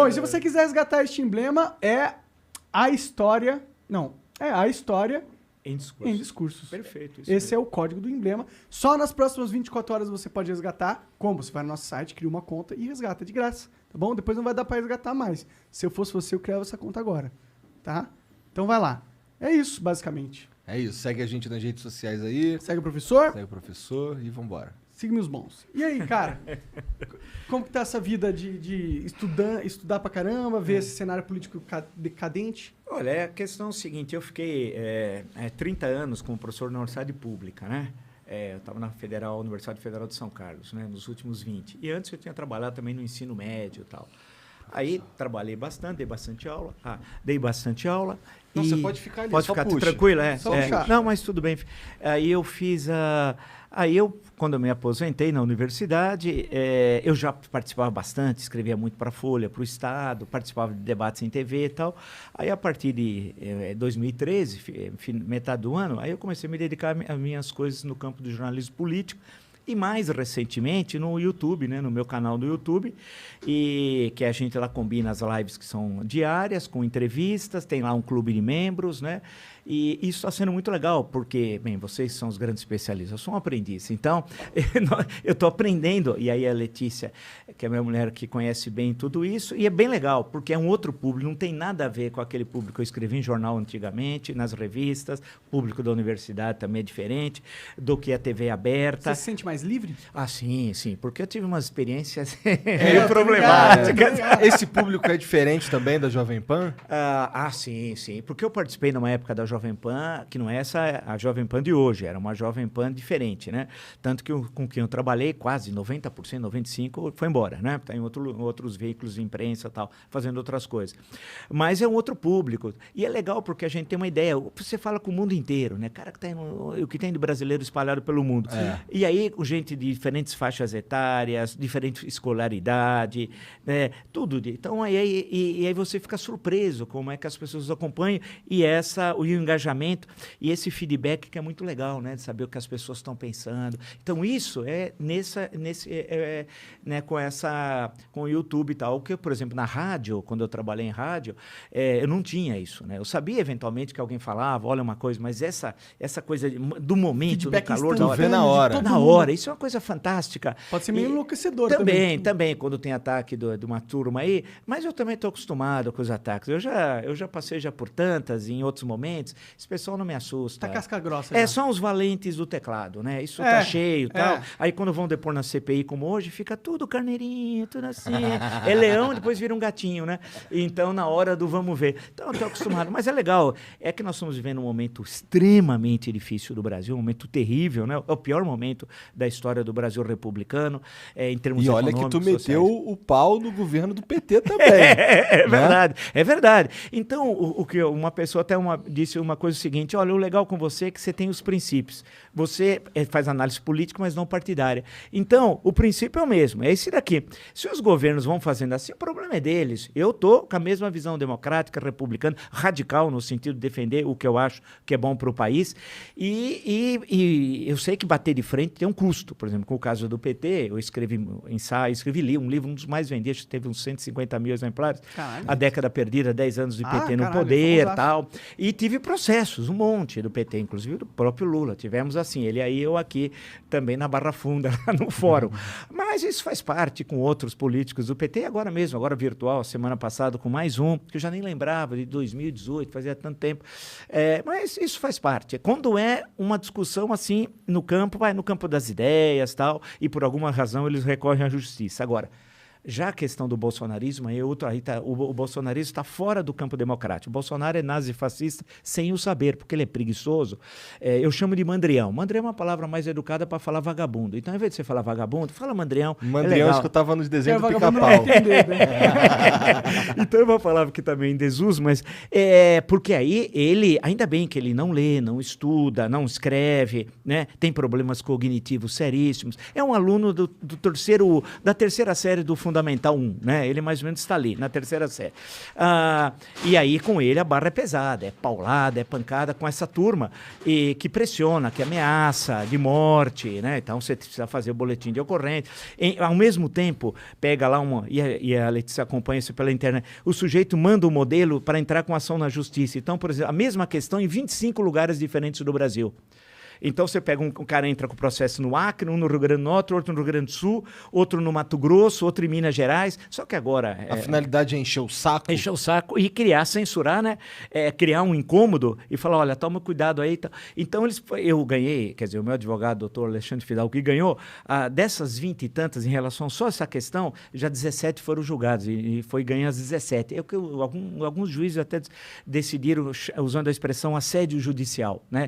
Bom, e se você quiser resgatar este emblema, é a história... Não, é a história... Em discursos. Em discursos. Perfeito. Esse é o código do emblema. Só nas próximas 24 horas você pode resgatar. Como? Você vai no nosso site, cria uma conta e resgata de graça. Tá bom? Depois não vai dar pra resgatar mais. Se eu fosse você, eu criava essa conta agora. Tá? Então vai lá. É isso, basicamente. É isso. Segue a gente nas redes sociais aí. Segue o professor. Segue o professor e vambora. Siga meus bons. E aí, cara? Como que tá essa vida de estudar pra caramba, ver esse cenário político decadente? Olha, a questão é o seguinte, eu fiquei 30 anos como professor na Universidade Pública, né? Eu estava na Universidade Federal de São Carlos, né? Nos últimos 20. E antes eu tinha trabalhado também no ensino médio e tal. Aí trabalhei bastante, dei bastante aula. Não, você pode ficar ali, pode só ficar puxa. tranquilo, Só puxar. Não, mas tudo bem. Aí eu fiz quando eu me aposentei na universidade, eu já participava bastante, escrevia muito para a Folha, para o Estado, participava de debates em TV e tal. Aí, a partir de 2013, metade do ano, aí eu comecei a me dedicar às minhas coisas no campo do jornalismo político. E mais recentemente no YouTube, né, no meu canal do YouTube, e que a gente lá combina as lives que são diárias, com entrevistas, tem lá um clube de membros, né? E isso está sendo muito legal, porque, bem, vocês são os grandes especialistas, eu sou um aprendiz, então eu estou aprendendo, e aí a Letícia, que é minha mulher que conhece bem tudo isso, e é bem legal, porque é um outro público, não tem nada a ver com aquele público que eu escrevi em jornal antigamente, nas revistas, o público da universidade também é diferente do que a TV aberta. Você se sente mais livre? Ah, sim, porque eu tive umas experiências meio problemáticas. Esse público é diferente também da Jovem Pan? Sim, porque eu participei numa época da Jovem Pan, que não é a Jovem Pan de hoje, era uma Jovem Pan diferente, né? Tanto que com quem eu trabalhei, quase 90%, 95% foi embora, né? Está em outros veículos de imprensa e tal, fazendo outras coisas. Mas é um outro público. E é legal porque a gente tem uma ideia, você fala com o mundo inteiro, né? Cara, o que tem de brasileiro espalhado pelo mundo. E aí, com gente de diferentes faixas etárias, diferente escolaridade, tudo. Então, aí você fica surpreso como é que as pessoas acompanham e o engajamento e esse feedback que é muito legal, né? De saber o que as pessoas estão pensando. Então, isso é com o YouTube e tal. Que, por exemplo, na rádio, quando eu trabalhei em rádio, eu não tinha isso, né? Eu sabia, eventualmente, que alguém falava, olha uma coisa, mas essa coisa do momento, feedback do calor, da hora. vê na hora. Na hora. Isso é uma coisa fantástica. Pode ser meio enlouquecedor Também, quando tem ataque de uma turma aí. Mas eu também estou acostumado com os ataques. Eu já passei por tantas em outros momentos. Esse pessoal não me assusta. Tá casca grossa. Já. São os valentes do teclado, né? Isso tá cheio e tal. Aí quando vão depor na CPI como hoje, fica tudo carneirinho, tudo assim. É leão, depois vira um gatinho, né? Então, na hora do vamos ver. Então, eu tô acostumado. Mas é legal. É que nós estamos vivendo um momento extremamente difícil do Brasil, um momento terrível, né? É o pior momento da história do Brasil republicano, em termos econômicos. E olha que tu meteu o pau no governo do PT também. Verdade, é verdade. Então, o que uma pessoa até disse uma coisa seguinte, olha, o legal com você é que você tem os princípios. Você faz análise política, mas não partidária. Então, o princípio é o mesmo, é esse daqui. Se os governos vão fazendo assim, o problema é deles. Eu estou com a mesma visão democrática, republicana, radical, no sentido de defender o que eu acho que é bom para o país. E eu sei que bater de frente tem um custo. Por exemplo, com o caso do PT, eu escrevi um livro, um dos mais vendidos, teve uns 150 mil exemplares. Caralho. A década perdida, 10 anos de PT no poder e tal. E tive processos, um monte do PT, inclusive do próprio Lula. Tivemos assim, ele aí, eu aqui, também na Barra Funda, lá no fórum. Mas isso faz parte com outros políticos do PT, agora mesmo, agora virtual, semana passada, com mais um, que eu já nem lembrava, de 2018, fazia tanto tempo. Mas isso faz parte. Quando é uma discussão assim, no campo, vai no campo das ideias, tal, e por alguma razão eles recorrem à justiça. Agora, já a questão do bolsonarismo, o bolsonarismo está fora do campo democrático. O Bolsonaro é nazifascista sem o saber, porque ele é preguiçoso. Eu chamo de mandrião. Mandrião é uma palavra mais educada para falar vagabundo. Então, ao invés de você falar vagabundo, fala mandrião. Mandrião escutava nos desenhos do Pica-Pau. Então, é uma palavra que também desuso, mas porque aí ainda bem que ele não lê, não estuda, não escreve, né? Tem problemas cognitivos seríssimos. É um aluno da terceira série do Fundamental Fundamental 1, né? Ele mais ou menos está ali, na terceira série. E aí, com ele, a barra é pesada, é paulada, é pancada com essa turma e que pressiona, que ameaça de morte, né? Então, você precisa fazer o boletim de ocorrência. Ao mesmo tempo, pega lá e a Letícia acompanha isso pela internet, o sujeito manda o modelo para entrar com ação na justiça. Então, por exemplo, a mesma questão em 25 lugares diferentes do Brasil. Então, você pega um cara entra com processo no Acre, um no Rio Grande do Norte, outro no Rio Grande do Sul, outro no Mato Grosso, outro em Minas Gerais. Só que agora... A finalidade é encher o saco. Encher o saco e censurar, né? Criar um incômodo e falar, olha, toma cuidado aí. Então, eu ganhei, quer dizer, o meu advogado, doutor Alexandre Fidalgo, que ganhou, dessas 20 e tantas em relação só a essa questão, já 17 foram julgados e foi ganhar as 17. Alguns juízes até decidiram, usando a expressão assédio judicial, né?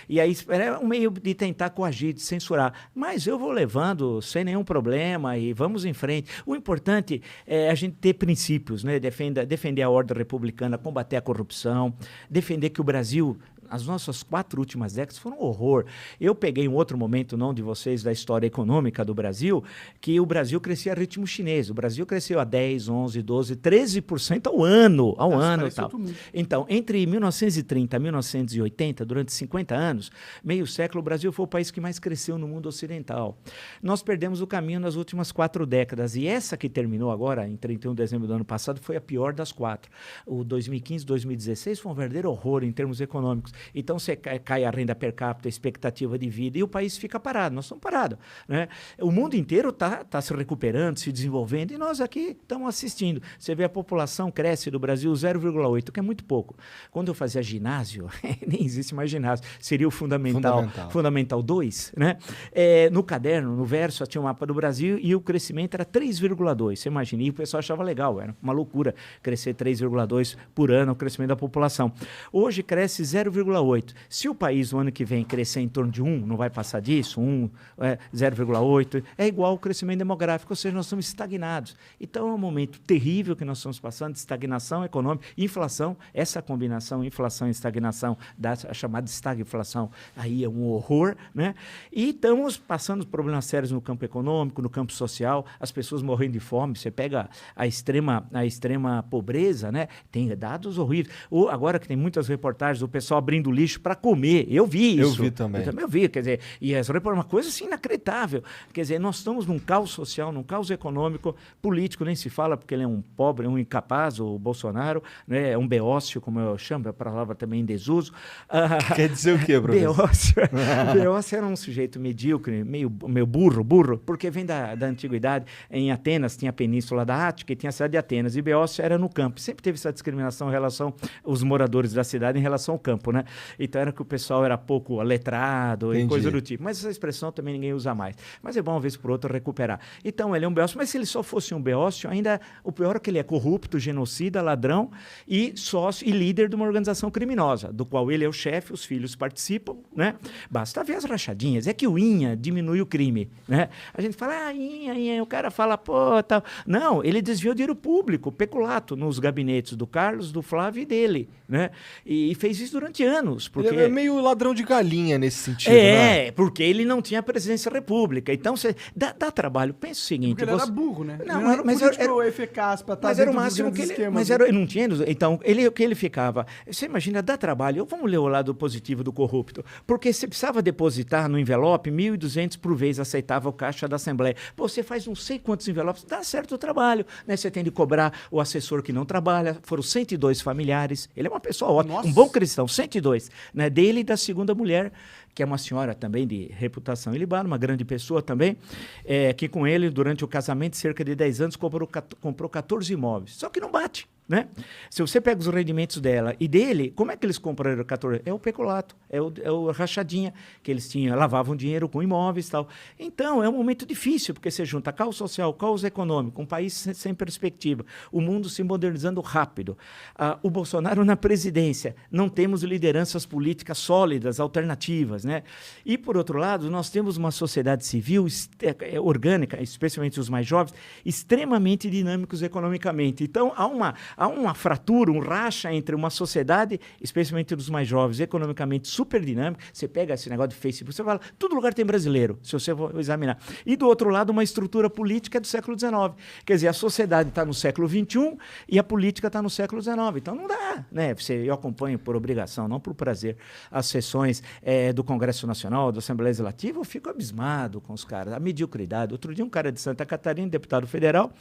E aí... É um meio de tentar coagir, de censurar. Mas eu vou levando sem nenhum problema e vamos em frente. O importante é a gente ter princípios, né? Defender a ordem republicana, combater a corrupção, defender que o Brasil... As nossas 4 últimas décadas foram um horror. Eu peguei um outro momento, não de vocês, da história econômica do Brasil, que o Brasil crescia a ritmo chinês. O Brasil cresceu a 10, 11, 12, 13% ao ano. Tal. Então, entre 1930 e 1980, durante 50 anos, meio século, o Brasil foi o país que mais cresceu no mundo ocidental. Nós perdemos o caminho nas últimas 4 décadas. E essa que terminou agora, em 31 de dezembro do ano passado, foi a pior das 4. O 2015, 2016 foi um verdadeiro horror em termos econômicos. Então, você cai a renda per capita, a expectativa de vida, e o país fica parado. Nós estamos parados, né? O mundo inteiro está se recuperando, se desenvolvendo, e nós aqui estamos assistindo. Você vê a população cresce do Brasil 0,8, que é muito pouco. Quando eu fazia ginásio, nem existe mais ginásio, seria o Fundamental 2, né? No caderno, no verso, tinha um mapa do Brasil e o crescimento era 3,2. Você imagina, e o pessoal achava legal, era uma loucura crescer 3,2 por ano o crescimento da população. Hoje cresce 0,8. Se o país no ano que vem crescer em torno de 1, não vai passar disso, 0,8, é igual ao crescimento demográfico, ou seja, nós estamos estagnados. Então é um momento terrível que nós estamos passando, de estagnação econômica, inflação, essa combinação inflação e estagnação, a chamada estagflação, aí é um horror, né? E estamos passando problemas sérios no campo econômico, no campo social, as pessoas morrendo de fome, você pega a extrema pobreza, né? Tem dados horríveis. Agora que tem muitas reportagens, o pessoal abrindo lixo para comer. Eu vi isso. Eu vi também. Eu também vi, quer dizer, e essa é uma coisa assim inacreditável. Quer dizer, nós estamos num caos social, num caos econômico, político nem se fala, porque ele é um pobre, um incapaz, o Bolsonaro, né? É um beócio, como eu chamo, a palavra também em desuso. Quer dizer o quê, professor? Beócio era um sujeito medíocre, meio burro, porque vem da antiguidade. Em Atenas tinha a península da Ática e tinha a cidade de Atenas, e Beócio era no campo. Sempre teve essa discriminação em relação aos moradores da cidade em relação ao campo, né? Então era que o pessoal era pouco letrado e coisa do tipo. Mas essa expressão também ninguém usa mais. Mas é bom, uma vez por outra, recuperar. Então ele é um beócio, mas se ele só fosse um beócio, ainda o pior é que ele é corrupto, genocida, ladrão e sócio e líder de uma organização criminosa, do qual ele é o chefe, os filhos participam, né? Basta ver as rachadinhas. É que o INHA diminui o crime, né? A gente fala, INHA, o cara fala, pô, tal. Não, ele desviou dinheiro público, peculato, nos gabinetes do Carlos, do Flávio e dele, né? E fez isso durante anos. Porque... Ele é meio ladrão de galinha nesse sentido, né? Porque ele não tinha presidência da República. Então, dá trabalho. Pensa o seguinte... Porque ele era burro, né? Não, ele não era político eficaz para estar mas era o máximo que ele... esquemas, mas era, não tinha... Então, o que ele ficava... Você imagina, dá trabalho. Vamos ler o lado positivo do corrupto. Porque você precisava depositar no envelope 1.200 por vez, aceitava o caixa da Assembleia. Pô, você faz não sei quantos envelopes, dá certo o trabalho, né? Você tem de cobrar o assessor que não trabalha. Foram 102 familiares. Ele é uma pessoa ótima, um bom cristão, 102, né? Dele e da segunda mulher, que é uma senhora também de reputação ilibada, uma grande pessoa também, que com ele, durante o casamento, cerca de 10 anos, comprou 14 imóveis. Só que não bate, né? Se você pega os rendimentos dela e dele, como é que eles compraram 14? É o peculato, é o rachadinha, que eles lavavam dinheiro com imóveis e tal. Então, é um momento difícil, porque você junta caos social, caos econômico, um país sem perspectiva, o mundo se modernizando rápido. O Bolsonaro na presidência, não temos lideranças políticas sólidas, alternativas, né? E, por outro lado, nós temos uma sociedade civil orgânica, especialmente os mais jovens, extremamente dinâmicos economicamente. Então, há há uma fratura, um racha entre uma sociedade, especialmente dos mais jovens, economicamente super dinâmica. Você pega esse negócio de Facebook, você fala, todo lugar tem brasileiro, se você for examinar. E do outro lado, uma estrutura política do século XIX. Quer dizer, a sociedade está no século XXI e a política está no século XIX. Então não dá, né? Eu acompanho por obrigação, não por prazer, as sessões do Congresso Nacional, da Assembleia Legislativa, eu fico abismado com os caras, a mediocridade. Outro dia um cara de Santa Catarina, deputado federal,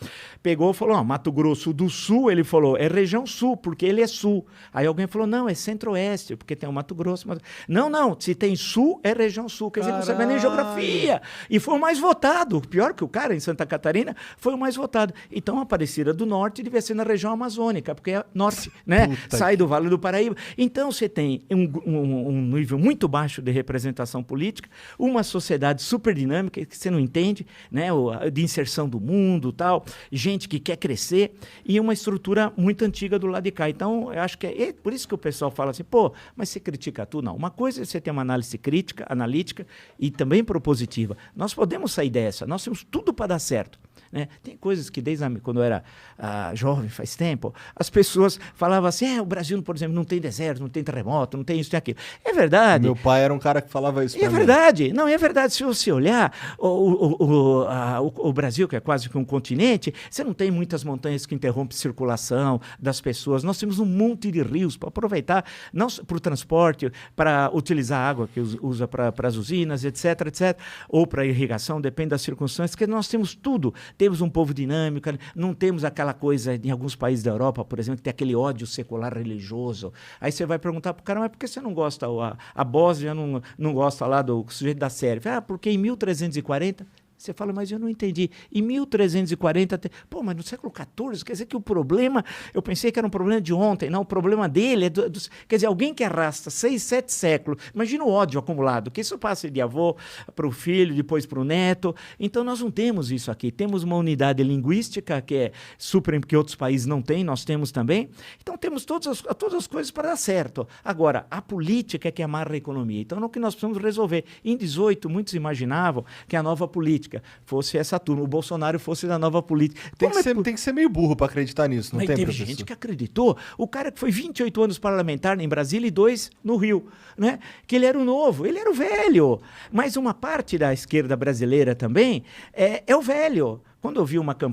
pegou e falou, Mato Grosso do Sul, ele falou, é região sul, porque ele é sul. Aí alguém falou, não, é centro-oeste, porque tem o Mato Grosso. Não, se tem sul, é região sul, quer dizer, não sabe nem geografia. E foi o mais votado, pior que o cara em Santa Catarina, foi o mais votado. Então a Aparecida do Norte devia ser na região amazônica, porque é norte, né? Sai do Vale do Paraíba. Então você tem um nível muito baixo de representação política, uma sociedade super dinâmica, que você não entende, né? De inserção do mundo, tal, gente que quer crescer, e uma estrutura muito antiga do lado de cá. Então, eu acho que é por isso que o pessoal fala assim, mas você critica tudo? Não. Uma coisa é você ter uma análise crítica, analítica e também propositiva. Nós podemos sair dessa, nós temos tudo para dar certo. Né? Tem coisas que desde quando eu era jovem, faz tempo, as pessoas falavam assim, o Brasil, por exemplo, não tem deserto, não tem terremoto, não tem isso, tem aquilo. É verdade. Meu pai era um cara que falava isso. É verdade. Não, é verdade. Se você olhar o Brasil, que é quase que um continente, você não tem muitas montanhas que interrompem a circulação das pessoas. Nós temos um monte de rios para aproveitar, não para o transporte, para utilizar a água que usa para as usinas, etc, ou para irrigação, depende das circunstâncias, que nós temos tudo. Temos um povo dinâmico, não temos aquela coisa, em alguns países da Europa, por exemplo, que tem aquele ódio secular religioso. Aí você vai perguntar para o cara, mas por que você não gosta, a Bósnia não gosta lá do sujeito da Sérvia? Porque em 1340... Você fala, mas eu não entendi. Em 1340, mas no século XIV, quer dizer que o problema, eu pensei que era um problema de ontem, não, o problema dele é quer dizer, alguém que arrasta 6, 7 séculos, imagina o ódio acumulado, que isso passa de avô para o filho, depois para o neto. Então nós não temos isso aqui, temos uma unidade linguística que é super, que outros países não têm, nós temos também. Então temos todas as coisas para dar certo. Agora, a política é que amarra a economia. Então é o que nós precisamos resolver. Em 18, muitos imaginavam que a nova política fosse essa turma, o Bolsonaro fosse da nova política. Tem que ser meio burro para acreditar nisso, não tem, teve gente que acreditou. O cara que foi 28 anos parlamentar em Brasília e 2 no Rio, né? Que ele era o novo, ele era o velho. Mas uma parte da esquerda brasileira também é o velho. Quando eu vi uma campanha